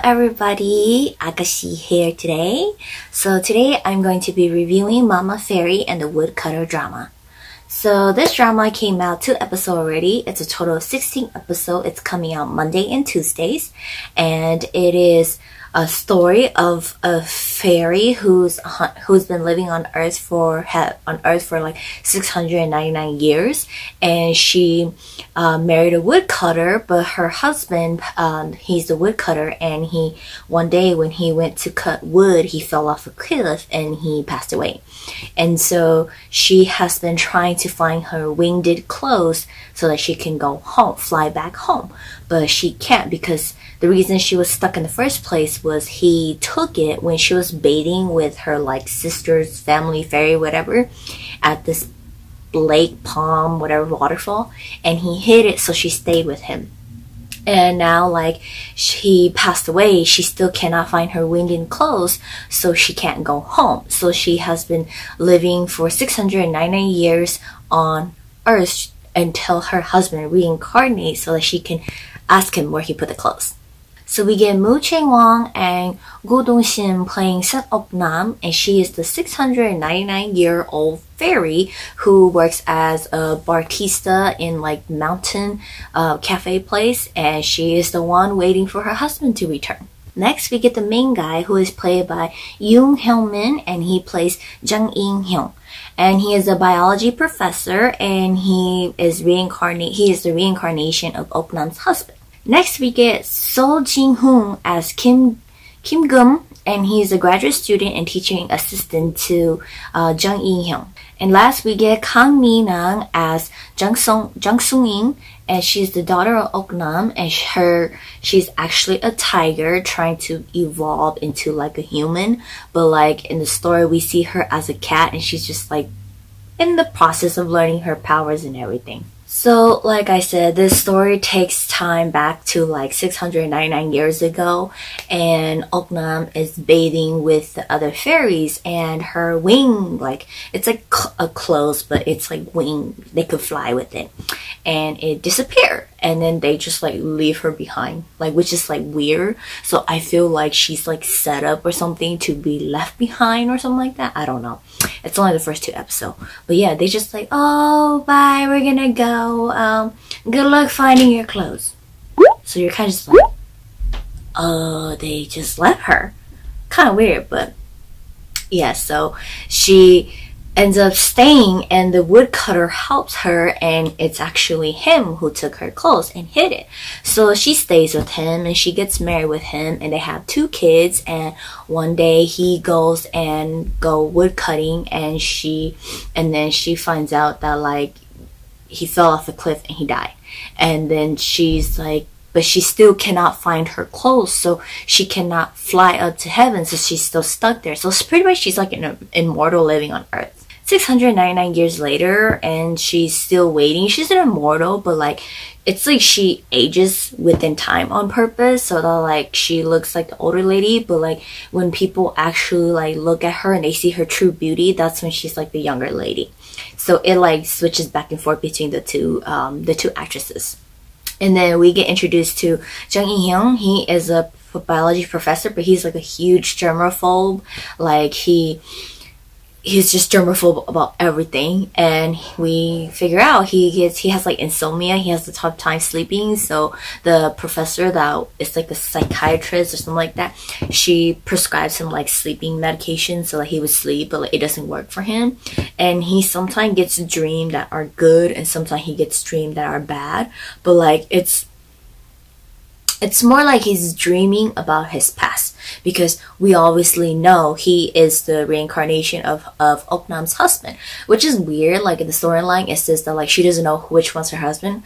everybody, Agashe here today. So today I'm going to be reviewing Mama Fairy and the Woodcutter drama. So this drama came out 2 episodes already. It's a total of 16 episodes. It's coming out Monday and Tuesdays. And it is a story of a fairy who's been living on Earth for like 699 years, and she married a woodcutter. But her husband, he's the woodcutter, and one day when he went to cut wood, he fell off a cliff and he passed away. And so she has been trying to find her winged clothes so that she can go home, fly back home, but she can't, because the reason she was stuck in the first place was he took it when she was bathing with her like sister's family fairy, whatever, at this lake, pond, whatever, waterfall, and he hid it, so she stayed with him. And now, like, she passed away, she still cannot find her winged clothes, so she can't go home. So she has been living for 699 years on Earth until her husband reincarnates so that she can ask him where he put the clothes. So we get Moo Chang-won and Go Dong-shin playing Set Op-nam, and she is the 699-year-old fairy who works as a barista in like mountain cafe place, and she is the one waiting for her husband to return. Next, we get the main guy, who is played by Yoon Hyung-min, and he plays Jang In-hyung. And he is a biology professor, and he is the reincarnation of Op-nam's husband. Next, we get So Jin-hoon as Kim Gum, and he's a graduate student and teaching assistant to Jang In-hyung. And last, we get Kang Mi-nang as Jang Sung-in, and she's the daughter of Op-nam, and she's actually a tiger trying to evolve into like a human. But like in the story, we see her as a cat, and she's just like in the process of learning her powers and everything. So, like I said, this story takes time back to like 699 years ago, and Op-nam is bathing with the other fairies, and her wing, like, it's like a clothes, but it's like wing, they could fly with it, and it disappeared, and then they just like leave her behind, like, which is like weird. So I feel like she's like set up or something to be left behind or something like that. I don't know. It's only the first 2 episodes, but yeah, they just like, oh, bye, we're gonna go. Good luck finding your clothes. So you're kind of just like, oh, they just left her. Kind of weird, but yeah. So she ends up staying, and the woodcutter helps her, and it's actually him who took her clothes and hid it. So she stays with him, and she gets married with him, and they have 2 kids. And one day he goes wood cutting, and then she finds out that like he fell off a cliff and he died. And then she's like, but she still cannot find her clothes, so she cannot fly up to heaven, so she's still stuck there. So it's pretty much she's like an immortal living on Earth. 699 years later, and she's still waiting. She's an immortal, but like it's like she ages within time on purpose, so that like she looks like the older lady, but like when people actually like look at her and they see her true beauty, that's when she's like the younger lady. So it like switches back and forth between the two actresses. And then we get introduced to Jang In-hyung. He is a biology professor, but he's like a huge germaphobe. Like he's just germaphobe about everything, and we figure out he has like insomnia. He has a tough time sleeping, so the professor that is like a psychiatrist or something like that, she prescribes him like sleeping medication so that he would sleep, but like it doesn't work for him. And he sometimes gets dreams that are good, and sometimes he gets dreams that are bad, but like it's more like he's dreaming about his past, because we obviously know he is the reincarnation of Op-nam's husband, which is weird. Like in the storyline, it says that like she doesn't know which one's her husband.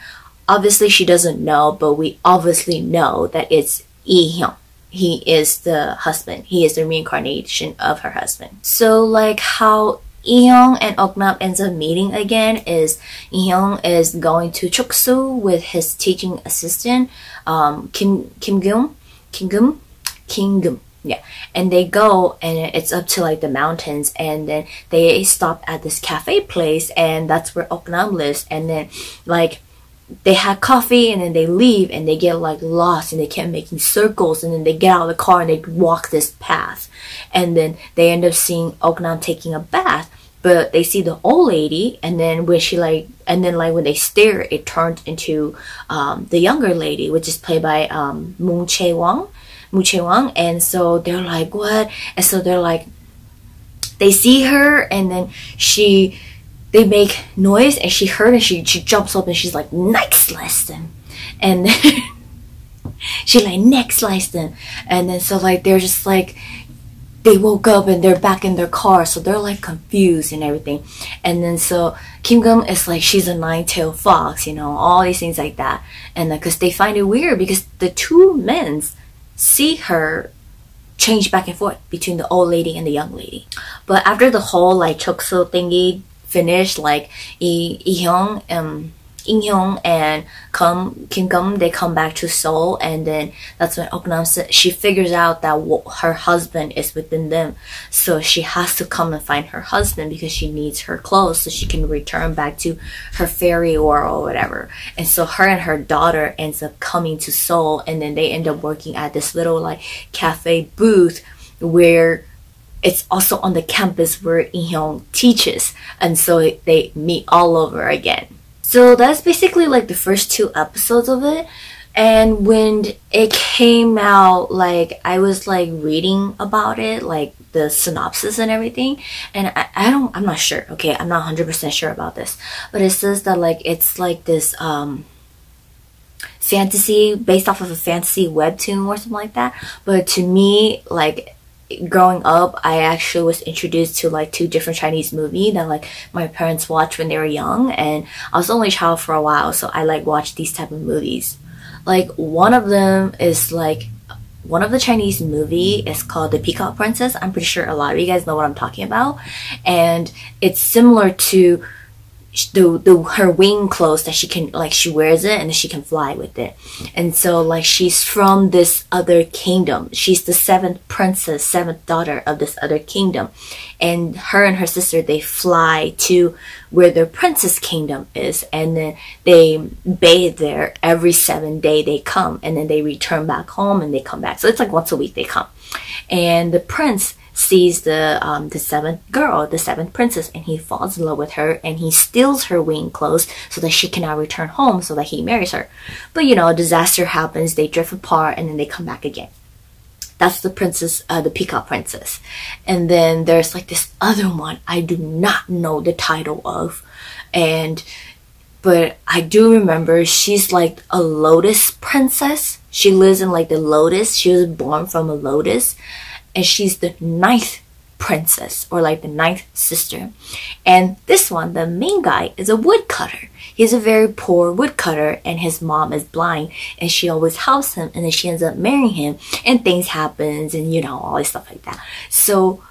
Obviously she doesn't know, but we obviously know that it's In-hyung. He is the husband. He is the reincarnation of her husband. So like how In-hyung and Op-nam ends up meeting again is In-hyung is going to Choksu with his teaching assistant, Kim Gum, yeah, and they go, and it's up to like the mountains, and then they stop at this cafe place, and that's where Op-nam lives. And then like they had coffee and then they leave and they get like lost and they kept making circles, and then they get out of the car and they walk this path, and then they end up seeing Oknam taking a bath, but they see the old lady, and then when she when they stare, it turns into the younger lady, which is played by Moon Chae-won, and so they're like, what? And so they're like, they see her, and then they make noise, and she heard, and she jumps up and she's like, neck slice them, and then she like neck sliced them, and then so like they're just like, they woke up and they're back in their car, so they're like confused and everything. And then so Kim Gum is like, she's a nine-tailed fox, you know, all these things like that. And because they find it weird because the two men see her change back and forth between the old lady and the young lady. But after the whole like chokso thingy finished, like In Hyung and Kim Gum, they come back to Seoul, and then that's when Oknam said she figures out that her husband is within them, so she has to come and find her husband because she needs her clothes so she can return back to her fairy world or whatever. And so her and her daughter ends up coming to Seoul, and then they end up working at this little like cafe booth where it's also on the campus where In Hyung teaches, and so they meet all over again. So that's basically like the first 2 episodes of it. And when it came out, like I was like reading about it, like the synopsis and everything, and I'm not sure, okay, I'm not 100% sure about this, but it says that like it's like this fantasy, based off of a fantasy webtoon or something like that. But to me, like growing up, I actually was introduced to like 2 different Chinese movies that like my parents watched when they were young, and I was only a child for a while, so I like watched these type of movies. Like one of them is like, one of the Chinese movie is called The Peacock Princess. I'm pretty sure a lot of you guys know what I'm talking about, and it's similar to her wing clothes that she can, like she wears it and then she can fly with it. And so like she's from this other kingdom, she's the 7th princess, 7th daughter of this other kingdom, and her sister, they fly to where their princess kingdom is, and then they bathe there every 7 days. They come and then they return back home and they come back, so it's like once a week they come. And the prince sees the 7th girl, the 7th princess, and he falls in love with her, and he steals her wing clothes so that she cannot return home, so that he marries her. But you know, a disaster happens, they drift apart, and then they come back again. That's the princess, the Peacock Princess. And then there's like this other one I do not know the title of, but I do remember she's like a lotus princess. She lives in like the lotus. She was born from a lotus, and she's the 9th princess, or like the 9th sister. And this one, the main guy, is a woodcutter. He's a very poor woodcutter, and his mom is blind, and she always helps him, and then she ends up marrying him, and things happens, and you know, all this stuff like that. So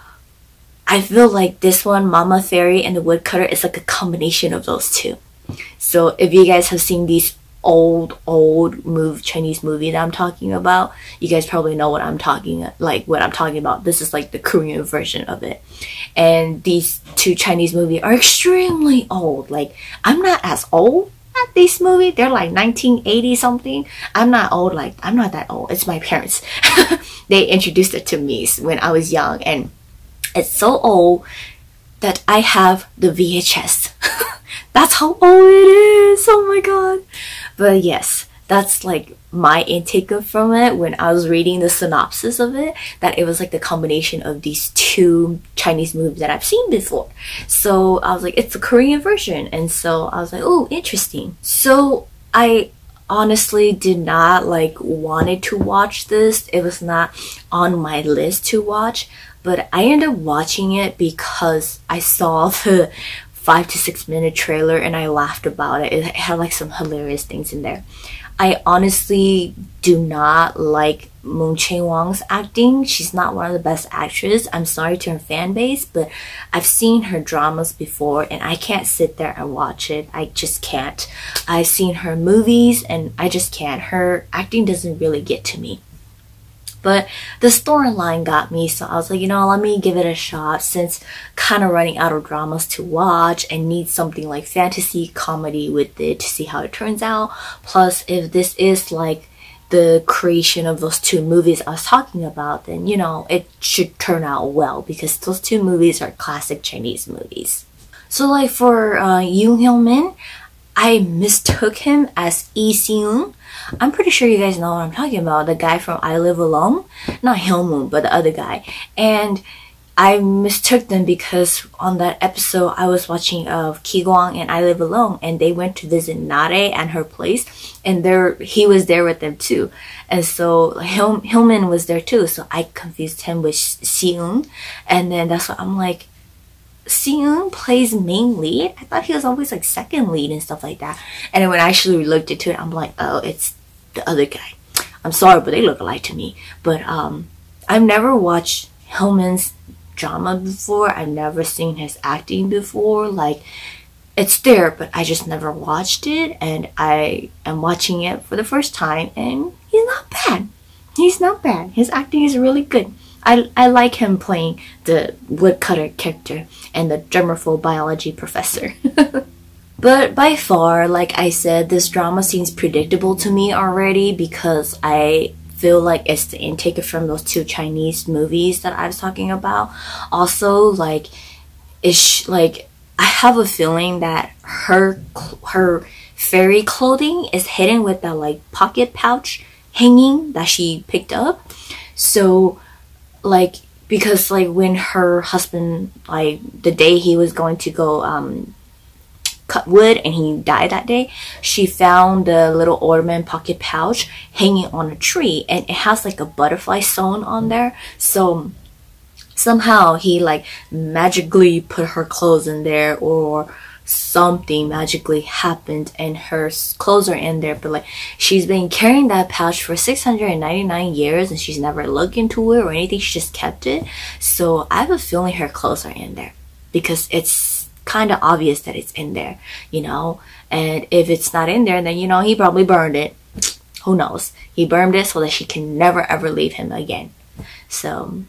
I feel like this one, Mama Fairy and the Woodcutter, is like a combination of those 2. So if you guys have seen these old Chinese movie that I'm talking about, you guys probably know what I'm talking about. This is like the Korean version of it. And these 2 Chinese movies are extremely old. Like, I'm not as old at this movie. They're like 1980 something. I'm not old, like I'm not that old. It's my parents. They introduced it to me when I was young, and it's so old that I have the VHS. That's how old it is. Oh my god. But yes, that's like my intake from it when I was reading the synopsis of it, that it was like the combination of these 2 Chinese movies that I've seen before. So I was like, it's a Korean version, and so I was like, oh, interesting. So I honestly did not like wanted to watch this. It was not on my list to watch, but I ended up watching it because I saw the 5 to 6 minute trailer and I laughed about it. It had like some hilarious things in there. I honestly do not like Moon Chae-won's acting. She's not one of the best actresses. I'm sorry to her fan base, but I've seen her dramas before and I can't sit there and watch it. I just can't. I've seen her movies and I just can't. Her acting doesn't really get to me. But the storyline got me, so I was like, you know, let me give it a shot since kind of running out of dramas to watch and need something like fantasy comedy with it to see how it turns out. Plus, if this is like the creation of those two movies I was talking about, then, you know, it should turn out well because those two movies are classic Chinese movies. So like for Yoon Hyun-min, I mistook him as Lee Si-eun. I'm pretty sure you guys know what I'm talking about. The guy from I Live Alone. Not Hyun-moon, but the other guy. And I mistook them because on that episode I was watching of Ki-kwang and I Live Alone, and they went to visit Nare and her place, and he was there with them too. And so Hyun-min was there too, so I confused him with Si-eun. And then that's what I'm like, Si-eun plays main lead? I thought he was always like second lead and stuff like that. And then when I actually looked into it, I'm like, oh, it's the other guy. I'm sorry, but they look alike to me. But I've never watched Hyun-min's drama before. I've never seen his acting before. Like, it's there, but I just never watched it. And I am watching it for the first time, and he's not bad. He's not bad. His acting is really good. I like him playing the woodcutter character and the germaphobe biology professor. But by far, like I said, this drama seems predictable to me already because I feel like it's the intake from those two Chinese movies that I was talking about. Also, like, I have a feeling that her fairy clothing is hidden with that like pocket pouch hanging that she picked up. So like, because like when her husband, like the day he was going to go cut wood and he died that day, she found the little ornament pocket pouch hanging on a tree, and it has like a butterfly sewn on there. So somehow he like magically put her clothes in there, or something magically happened and her clothes are in there. But like, she's been carrying that pouch for 699 years and she's never looked into it or anything. She just kept it. So I have a feeling her clothes are in there because it's kind of obvious that it's in there, you know. And if it's not in there, then, you know, he probably burned it. Who knows? He burned it so that she can never ever leave him again. So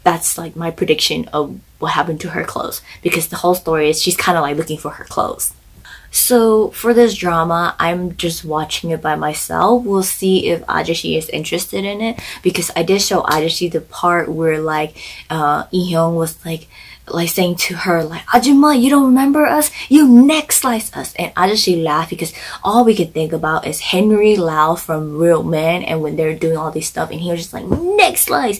that's like my prediction of what happened to her clothes, because the whole story is she's kind of like looking for her clothes. So for this drama, I'm just watching it by myself. We'll see if Agashe is interested in it, because I did show Agashe the part where like Lee-hyung was like saying to her like, "Ajumma, you don't remember us? You neck slice us." And Agashe laughed because all we could think about is Henry Lau from Real Men, and when they're doing all this stuff, and he was just like, "Neck slice,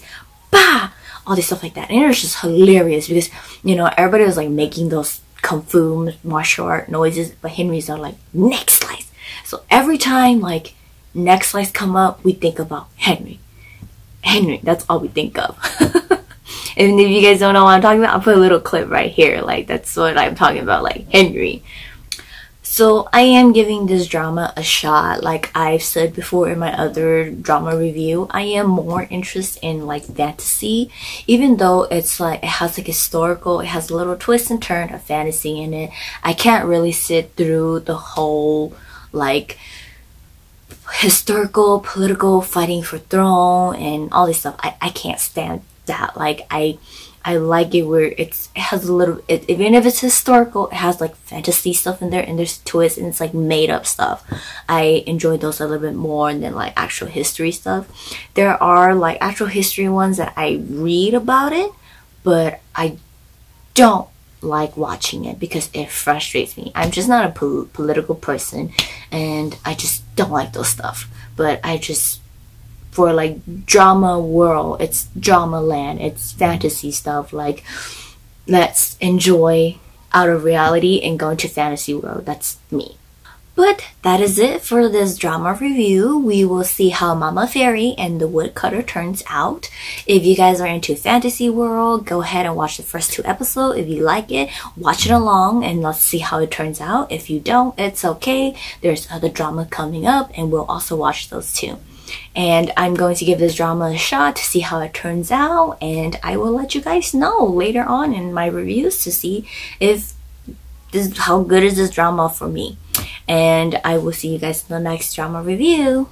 bah!" all this stuff like that. And it was just hilarious because, you know, everybody was like making those kung fu martial art noises, but Henry's are like neck slice. So every time like neck slice come up, we think about Henry. That's all we think of. And if you guys don't know what I'm talking about, I'll put a little clip right here. Like, that's what I'm talking about, like Henry. So I am giving this drama a shot. Like I've said before in my other drama review, I am more interested in like fantasy, even though it's like, it has like historical, it has a little twist and turn of fantasy in it. I can't really sit through the whole like historical, political, fighting for throne and all this stuff. I can't stand that. Like I like it where it has a little, even if it's historical, it has like fantasy stuff in there, and there's twists, and it's like made up stuff. I enjoy those a little bit more than like actual history stuff. There are like actual history ones that I read about it, but I don't like watching it because it frustrates me. I'm just not a political person, and I just don't like those stuff. But I just, for like drama world, it's drama land, it's fantasy stuff. Like, let's enjoy out of reality and go into fantasy world. That's me. But that is it for this drama review. We will see how Mama Fairy and the Woodcutter turns out. If you guys are into fantasy world, go ahead and watch the first 2 episodes. If you like it, watch it along and let's see how it turns out. If you don't, it's okay. There's other drama coming up and we'll also watch those too. And I'm going to give this drama a shot to see how it turns out, and I will let you guys know later on in my reviews to see if how good is this drama for me. And I will see you guys in the next drama review.